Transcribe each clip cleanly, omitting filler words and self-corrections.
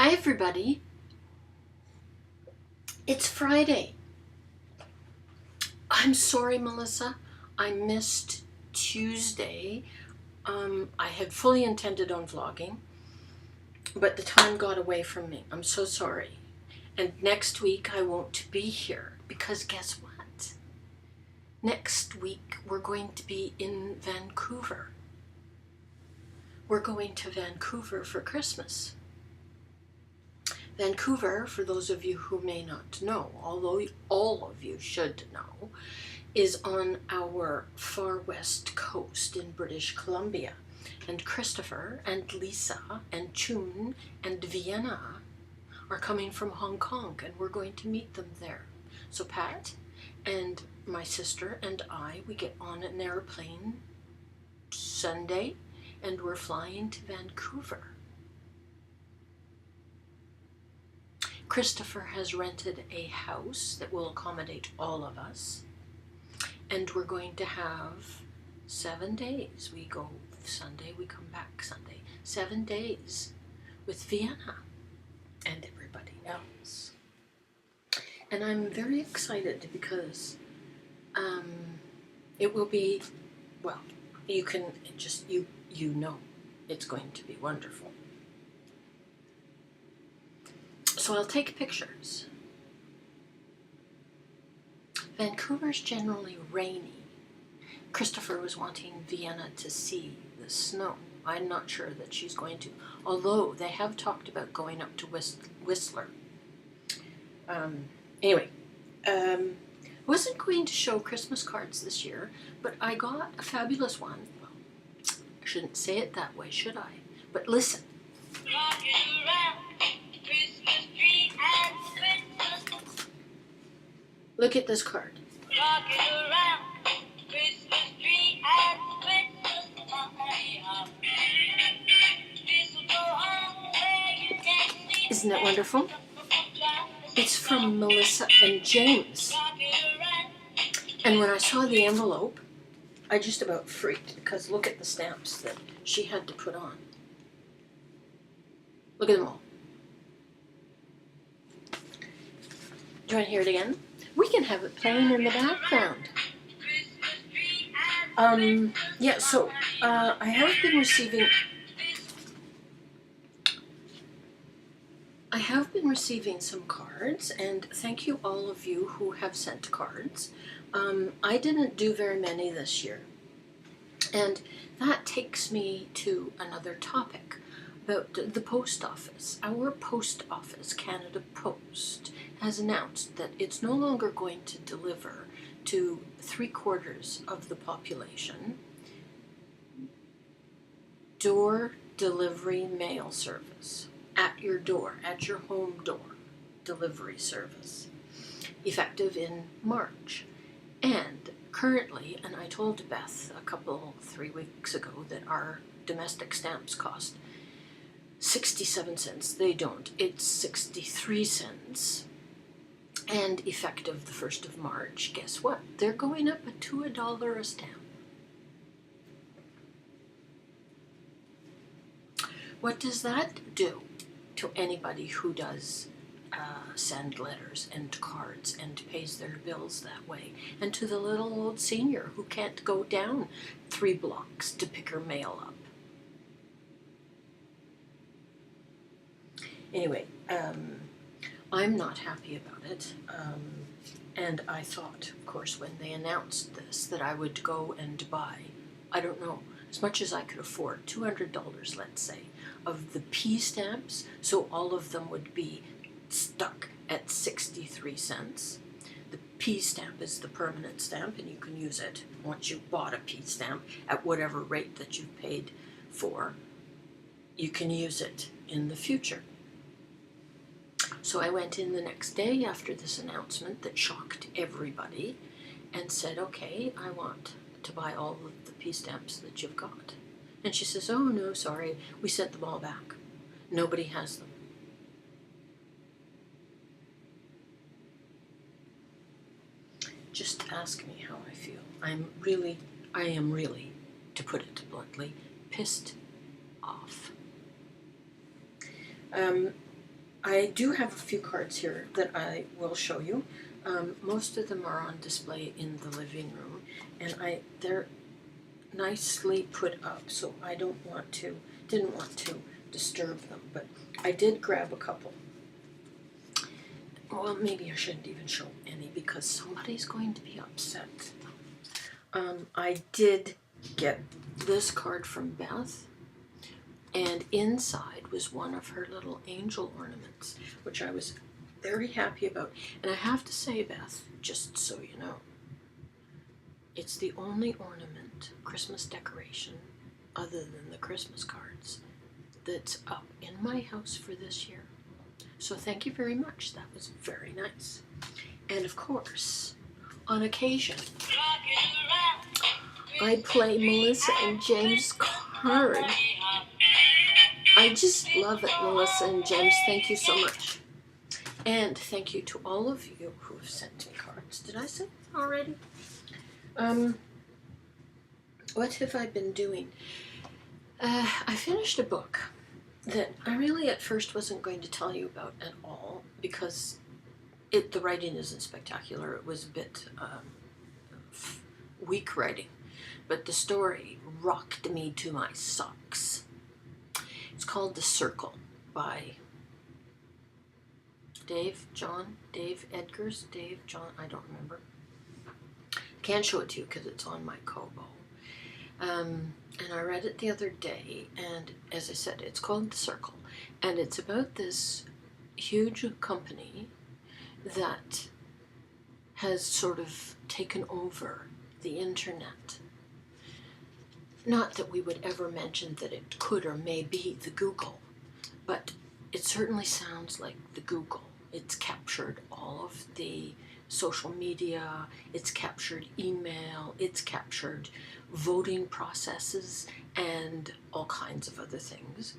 Hi everybody, it's Friday. I'm sorry, Melissa, I missed Tuesday. I had fully intended on vlogging, but the time got away from me. I'm so sorry. And next week I won't be here because guess what? Next week we're going to be in Vancouver. We're going to Vancouver for Christmas. Vancouver, for those of you who may not know, although all of you should know, is on our far west coast in British Columbia. And Christopher and Lisa and Chun and Vienna are coming from Hong Kong, and we're going to meet them there. So Pat and my sister and I, we get on an airplane Sunday and we're flying to Vancouver. Christopher has rented a house that will accommodate all of us, and we're going to have 7 days. We go Sunday, we come back Sunday. 7 days with Vienna and everybody else. And I'm very excited because it will be, well, you can just, you know it's going to be wonderful. So I'll take pictures. Vancouver's generally rainy. Christopher was wanting Vienna to see the snow. I'm not sure that she's going to, although they have talked about going up to Whistler. Anyway, I wasn't going to show Christmas cards this year, but I got a fabulous one. Well, I shouldn't say it that way, should I? But listen. Look at this card. Isn't that wonderful? It's from Melissa and James. And when I saw the envelope, I just about freaked because look at the stamps that she had to put on. Look at them all. Do you want to hear it again? We can have it playing in the background. Yeah, so I have been receiving some cards, and thank you all of you who have sent cards. I didn't do very many this year, and that takes me to another topic about the post office. Our post office, Canada Post, has announced that it's no longer going to deliver to 3/4 of the population door delivery mail service at your door, at your home door delivery service, effective in March. And currently, and I told Beth 3 weeks ago that our domestic stamps cost 67 cents. They don't. It's 63 cents. And effective the 1st of March, guess what? They're going up to $1 a stamp. What does that do to anybody who does send letters and cards and pays their bills that way? And to the little old senior who can't go down 3 blocks to pick her mail up? Anyway, I'm not happy about it, and I thought, of course, when they announced this, that I would go and buy, I don't know, as much as I could afford, $200, let's say, of the P stamps, so all of them would be stuck at 63 cents. The P stamp is the permanent stamp, and you can use it once you've bought a P stamp at whatever rate that you've paid for. You can use it in the future. So I went in the next day after this announcement that shocked everybody and said, okay, I want to buy all of the P stamps that you've got. And she says, oh no, sorry, we sent them all back. Nobody has them. Just ask me how I feel. I am really, to put it bluntly, pissed off. I do have a few cards here that I will show you. Most of them are on display in the living room, and they're nicely put up, so I didn't want to disturb them, but I did grab a couple. Well, maybe I shouldn't even show any because somebody's going to be upset. I did get this card from Beth, and inside was one of her little angel ornaments, which I was very happy about. And I have to say, Beth, just so you know, it's the only ornament, Christmas decoration, other than the Christmas cards, that's up in my house for this year. So thank you very much. That was very nice. And of course, on occasion, I play Melissa and James' card. I just love it, Melissa and James. Thank you so much. And thank you to all of you who have sent me cards. Did I say that already? What have I been doing? I finished a book that I really at first wasn't going to tell you about at all because the writing isn't spectacular. It was a bit weak writing, but the story rocked me to my socks. It's called The Circle by Dave Edgars, I don't remember. Can't show it to you because it's on my Kobo. And I read it the other day, and as I said, it's called The Circle, and it's about this huge company that has sort of taken over the internet. Not that we would ever mention that it could or may be the Google, but it certainly sounds like the Google. It's captured all of the social media, it's captured email, it's captured voting processes, and all kinds of other things.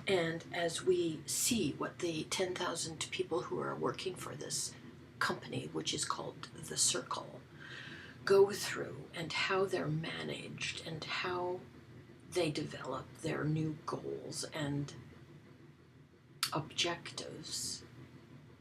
And as we see what the 10,000 people who are working for this company, which is called The Circle, go through and how they're managed and how they develop their new goals and objectives,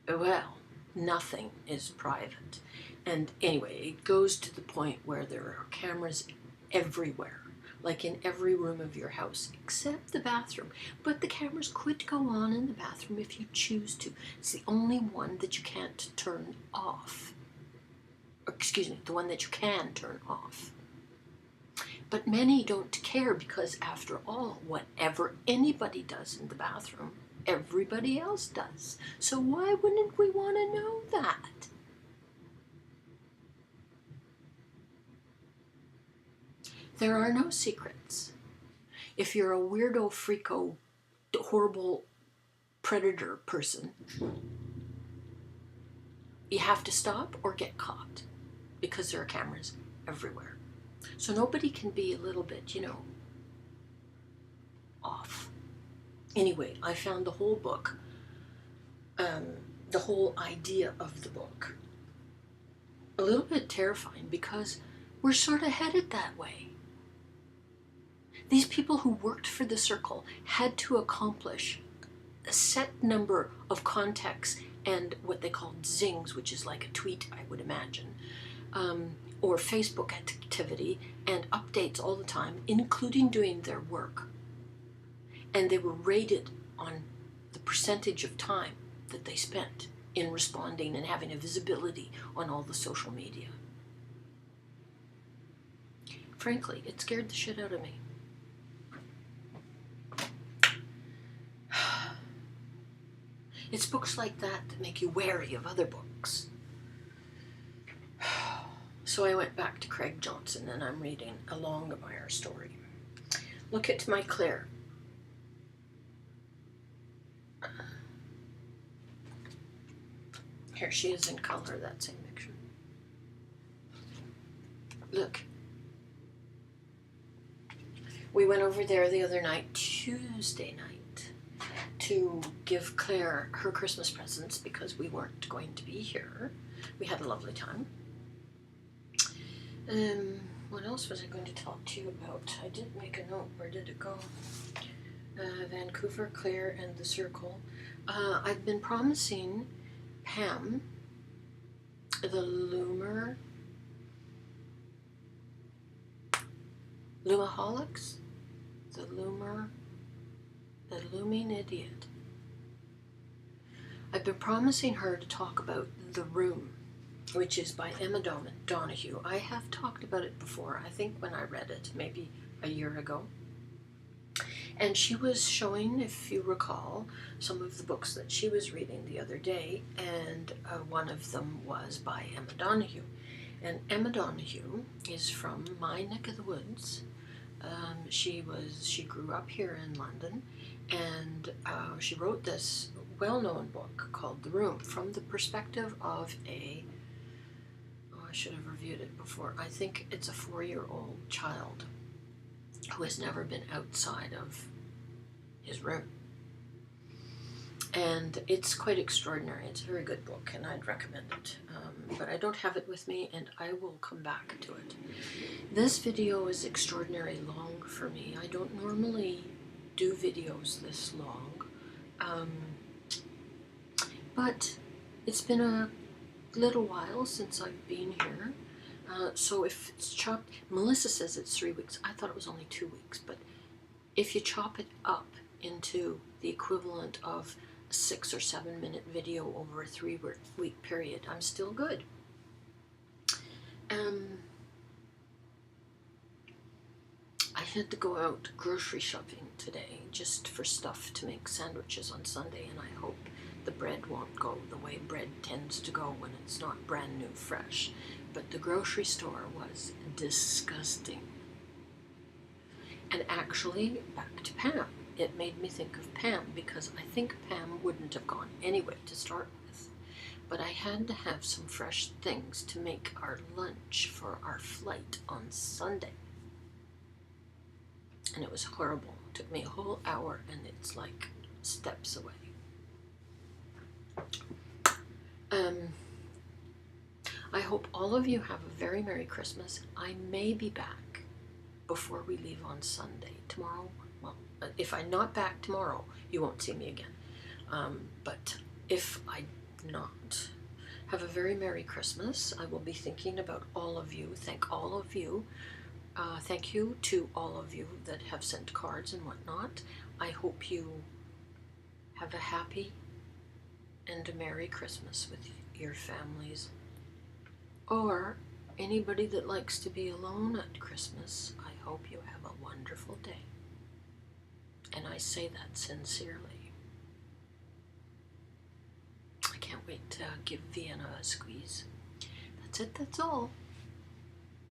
well, nothing is private. And anyway, it goes to the point where there are cameras everywhere, like in every room of your house, except the bathroom. But the cameras could go on in the bathroom if you choose to. It's the only one that you can't turn off. Excuse me, the one that you can turn off. But many don't care because, after all, whatever anybody does in the bathroom, everybody else does. So why wouldn't we want to know that? There are no secrets. If you're a weirdo, freako, horrible predator person, you have to stop or get caught because there are cameras everywhere. So nobody can be a little bit, off. Anyway, I found the whole book, the whole idea of the book, a little bit terrifying because we're sort of headed that way. These people who worked for The Circle had to accomplish a set number of contacts and what they called zings, which is like a tweet, I would imagine, or Facebook activity, and updates all the time, including doing their work. And they were rated on the percentage of time that they spent in responding and having a visibility on all the social media. Frankly, it scared the shit out of me. It's books like that that make you wary of other books. So I went back to Craig Johnson and I'm reading A Longmire Story. Look at my Claire. Here she is in color, that same picture. Look. We went over there the other night, Tuesday night, to give Claire her Christmas presents because we weren't going to be here. We had a lovely time. What else was I going to talk to you about? I did make a note. Where did it go? Vancouver, Claire, and the Circle. I've been promising Pam, the Lumaholics, the Looming Idiot. I've been promising her to talk about The Room, which is by Emma Donoghue. I have talked about it before, I think when I read it, maybe a year ago. And she was showing, if you recall, some of the books that she was reading the other day, and one of them was by Emma Donoghue. And Emma Donoghue is from my neck of the woods. She grew up here in London, and she wrote this well-known book called The Room from the perspective of I should have reviewed it before. I think it's a 4-year-old child who has never been outside of his room. And it's quite extraordinary. It's a very good book, and I'd recommend it. But I don't have it with me, and I will come back to it. This video is extraordinarily long for me. I don't normally do videos this long. But it's been a little while since I've been here. So if it's chopped, Melissa says it's 3 weeks. I thought it was only 2 weeks, but if you chop it up into the equivalent of a 6 or 7 minute video over a 3-week period, I'm still good. I had to go out grocery shopping today just for stuff to make sandwiches on Sunday, and I hope the bread won't go the way bread tends to go when it's not brand new fresh. But the grocery store was disgusting. And actually, back to Pam. It made me think of Pam, because I think Pam wouldn't have gone anyway to start with. But I had to have some fresh things to make our lunch for our flight on Sunday. And it was horrible. It took me a whole hour, and it's like steps away. I hope all of you have a very Merry Christmas. I may be back before we leave on Sunday. Tomorrow, well, if I'm not back tomorrow, you won't see me again. But if I'm not, have a very Merry Christmas. I will be thinking about all of you. Thank all of you. Thank you to all of you that have sent cards and whatnot. I hope you have a happy and a Merry Christmas with your families. Or anybody that likes to be alone at Christmas, I hope you have a wonderful day. And I say that sincerely. I can't wait to give Vienna a squeeze. That's it, that's all.